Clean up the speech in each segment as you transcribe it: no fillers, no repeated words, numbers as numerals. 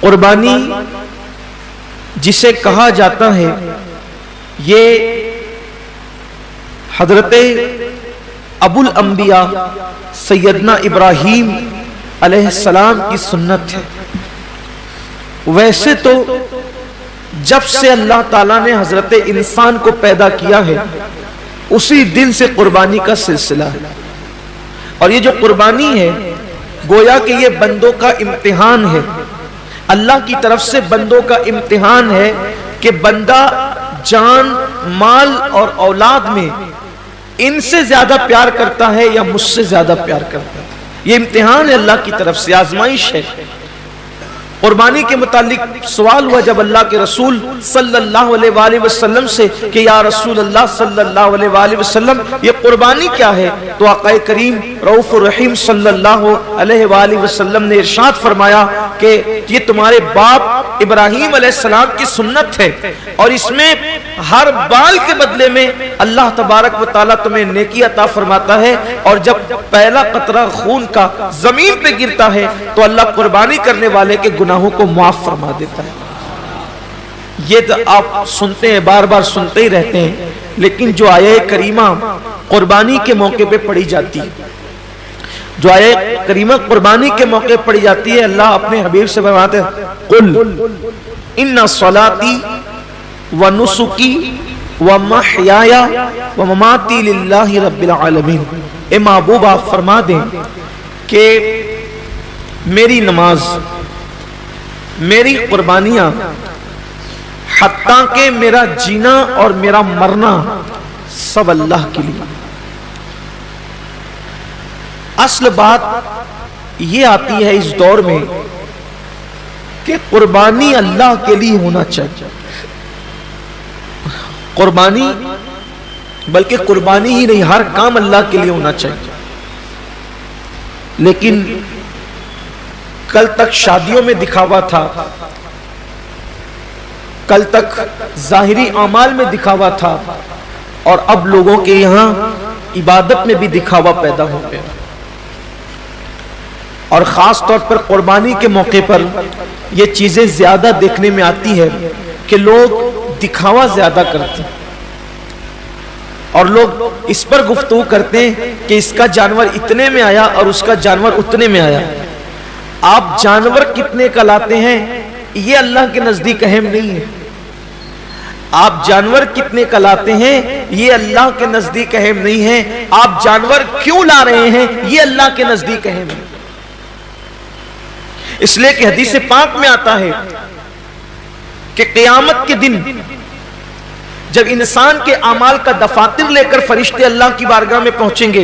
قربانی جسے کہا جاتا ہے یہ حضرت ابو الانبیاء سیدنا ابراہیم علیہ السلام کی سنت ہے۔ ویسے تو جب سے اللہ تعالیٰ نے حضرت انسان کو پیدا کیا ہے اسی دن سے قربانی کا سلسلہ ہے، اور یہ جو قربانی ہے گویا کہ یہ بندوں کا امتحان ہے، اللہ کی طرف سے بندوں کا امتحان ہے کہ بندہ جان، مال اور اولاد میں ان سے زیادہ پیار کرتا ہے یا مجھ سے زیادہ پیار کرتا ہے۔ یہ امتحان ہے اللہ کی طرف سے، آزمائش ہے۔ قربانی کے متعلق سوال ہوا جب اللہ کے رسول صلی اللہ علیہ وآلہ وسلم سے کہ یا رسول اللہ صلی اللہ علیہ وآلہ وسلم یہ قربانی کیا ہے؟ تو آقا کریم رؤوف الرحیم صلی اللہ علیہ وآلہ وسلم نے ارشاد فرمایا کہ یہ تمہارے باپ ابراہیم علیہ السلام کی سنت ہے، اور اس میں ہر بال کے بدلے میں اللہ تبارک و تعالیٰ تمہیں نیکی عطا فرماتا ہے، اور جب پہلا قطرہ خون کا زمین پہ گرتا ہے تو اللہ قربانی کرنے والے کے گناہوں کو معاف فرما دیتا ہے۔ یہ تو آپ سنتے ہیں، بار بار سنتے ہی رہتے ہیں، لیکن جو آیت کریمہ قربانی کے موقع پہ پڑھی جاتی ہے، جو آیت کریمہ قربانی کے موقع پہ پڑھی جاتی ہے، اللہ اپنے حبیب سے فرماتے ہیں قل ان صلاتی ونسکی ومحیای ومماتی للہ رب العالمین۔ اے محبوب آپ فرما دیں کہ میری نماز، میری قربانیاں، حتیٰ کہ میرا جینا اور میرا مرنا سب اللہ کے لیے۔ اصل بات یہ آتی ہے اس دور میں کہ قربانی اللہ کے لیے ہونا چاہیے، قربانی بلکہ قربانی ہی نہیں، ہر کام اللہ کے لیے ہونا چاہیے۔ لیکن کل تک شادیوں میں دکھاوا تھا، کل تک ظاہری اعمال میں دکھاوا تھا، اور اب لوگوں کے یہاں عبادت میں بھی دکھاوا پیدا ہو گیا، اور خاص طور پر قربانی کے موقع پر یہ چیزیں زیادہ دیکھنے میں آتی ہے کہ لوگ دکھاوا زیادہ کرتے ہیں، اور لوگ اس پر گفتگو کرتے ہیں کہ اس کا جانور اتنے میں آیا اور اس کا جانور اتنے میں آیا۔ آپ جانور کتنے کا لاتے ہیں یہ اللہ کے نزدیک اہم نہیں ہے، آپ جانور کتنے کا لاتے ہیں یہ اللہ کے نزدیک اہم نہیں ہے، آپ جانور کیوں لا رہے ہیں یہ اللہ کے نزدیک اہم ہے۔ اس لیے کہ حدیث پاک میں آتا ہے کہ قیامت کے دن جب انسان کے اعمال کا دفاتر لے کر فرشتے اللہ کی بارگاہ میں پہنچیں گے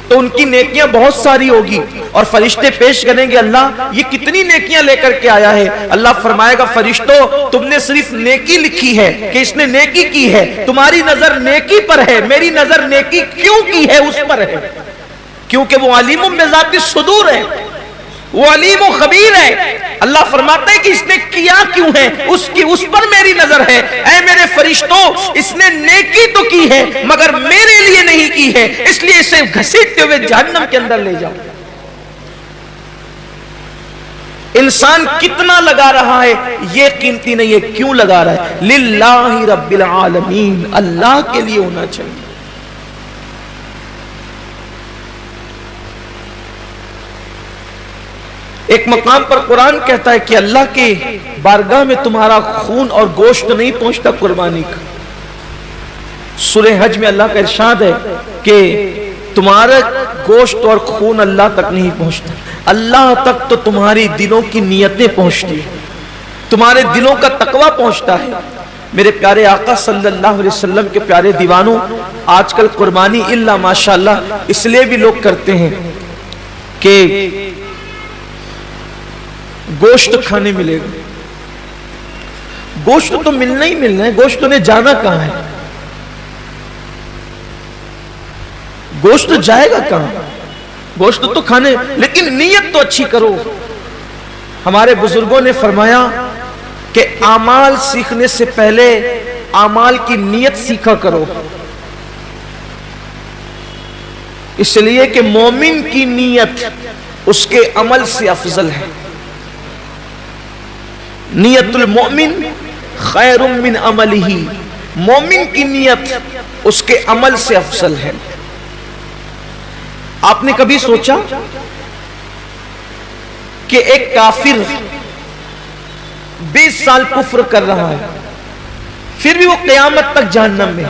تو ان کی نیکیاں بہت ساری ہوگی، اور فرشتے پیش کریں گے اللہ یہ کتنی نیکیاں لے کر کے آیا ہے؟ اللہ فرمائے گا فرشتوں تم نے صرف نیکی لکھی ہے کہ اس نے نیکی کی ہے، تمہاری نظر نیکی پر ہے، میری نظر نیکی کیوں کی ہے اس پر ہے، کیونکہ وہ علیم بذات الصدور ہے، وہ علیم و خبیر ہے۔ اللہ فرماتا ہے کہ اس نے کیا کیوں ہے، اس پر میری نظر ہے۔ اے میرے فرشتوں اس نے نیکی تو کی ہے مگر میرے لیے نہیں کی ہے، اس لیے اسے گھسیٹتے ہوئے جہنم کے اندر لے جاؤ۔ انسان کتنا لگا رہا ہے یہ قیمتی نہیں ہے، کیوں لگا رہا ہے؟ للہ رب العالمین، اللہ کے لیے ہونا چاہیے۔ ایک مقام پر قرآن کہتا ہے کہ اللہ کے بارگاہ میں تمہارا خون اور گوشت نہیں پہنچتا قربانی کا۔ سورہ حج میں اللہ کا ارشاد ہے کہ تمہارا گوشت اور خون اللہ تک نہیں پہنچتا، اللہ تک تو تمہاری دلوں کی نیتیں پہنچتی ہیں، تمہارے دلوں کا تقوی پہنچتا ہے۔ میرے پیارے آقا صلی اللہ علیہ وسلم کے پیارے دیوانوں، آج کل قربانی الا ماشاءاللہ اس لیے بھی لوگ کرتے ہیں کہ گوشت کھانے ملے گا۔ گوشت تو ملنا ہی ملنا ہے، گوشت نے جانا کہاں ہے؟ گوشت جائے گا کہاں؟ گوشت تو کھانے، لیکن نیت تو اچھی کرو۔ ہمارے بزرگوں نے فرمایا کہ اعمال سیکھنے سے پہلے اعمال کی نیت سیکھا کرو، اس لیے کہ مومن کی نیت اس کے عمل سے افضل ہے۔ نیت المؤمن خیر من عملہ، مومن کی نیت اس کے عمل سے افضل ہے۔ آپ نے کبھی سوچا کہ ایک کافر 20 سال کفر کر رہا ہے، پھر بھی وہ قیامت تک جہنم میں،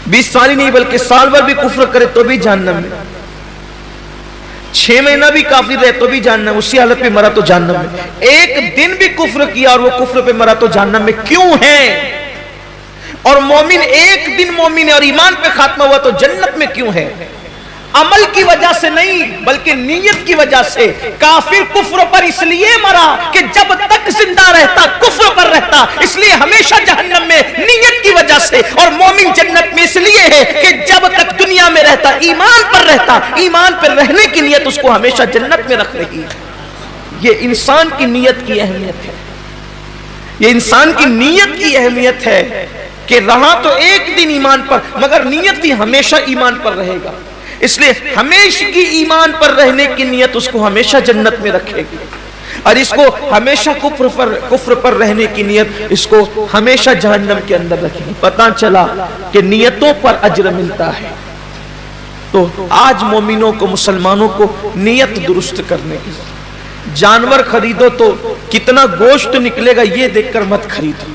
20 سال ہی نہیں بلکہ سال بھر بھی کفر کرے تو بھی جہنم میں، 6 مہینہ بھی کافر رہے تو بھی جہنم، اسی حالت پہ مرا تو جہنم میں، ایک دن بھی کفر کیا اور وہ کفر پہ مرا تو جہنم میں کیوں ہے؟ اور مومن ایک دن مومن ہے اور ایمان پہ خاتمہ ہوا تو جنت میں کیوں ہے؟ عمل کی وجہ سے نہیں بلکہ نیت کی وجہ سے۔ کافر کفر پر اس لیے مرا کہ جب تک زندہ رہتا کفر پر رہتا، اس لیے ہمیشہ جہنم میں نیت کی وجہ سے، اور مومن جنت میں اس لیے ہے کہ جب تک دنیا میں رہتا ایمان پر رہتا، ایمان پر رہنے کی نیت اس کو ہمیشہ جنت میں رکھ رہی ہے۔ یہ انسان کی نیت کی اہمیت ہے، یہ انسان کی نیت کی اہمیت ہے کہ رہا تو ایک دن ایمان پر مگر نیت بھی ہمیشہ ایمان پر رہے گا، اس لیے ہمیشہ کی ایمان پر رہنے کی نیت اس کو ہمیشہ جنت میں رکھے گی، اور اس کو ہمیشہ کفر پر رہنے کی نیت اس کو ہمیشہ جہنم کے اندر رکھے گی۔ پتہ چلا کہ نیتوں پر اجر ملتا ہے، تو آج مومنوں کو، مسلمانوں کو نیت درست کرنے کی۔ جانور خریدو تو کتنا گوشت نکلے گا یہ دیکھ کر مت خریدو،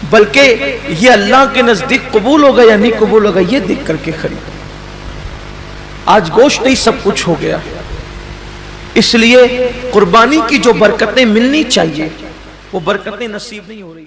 بلکہ یہ اللہ کے نزدیک قبول ہوگا یا نہیں قبول ہوگا یہ دیکھ کر کے خریدو۔ آج گوشت ہی سب کچھ ہو گیا، اس لیے قربانی کی جو برکتیں ملنی چاہیے وہ برکتیں نصیب نہیں ہو رہی۔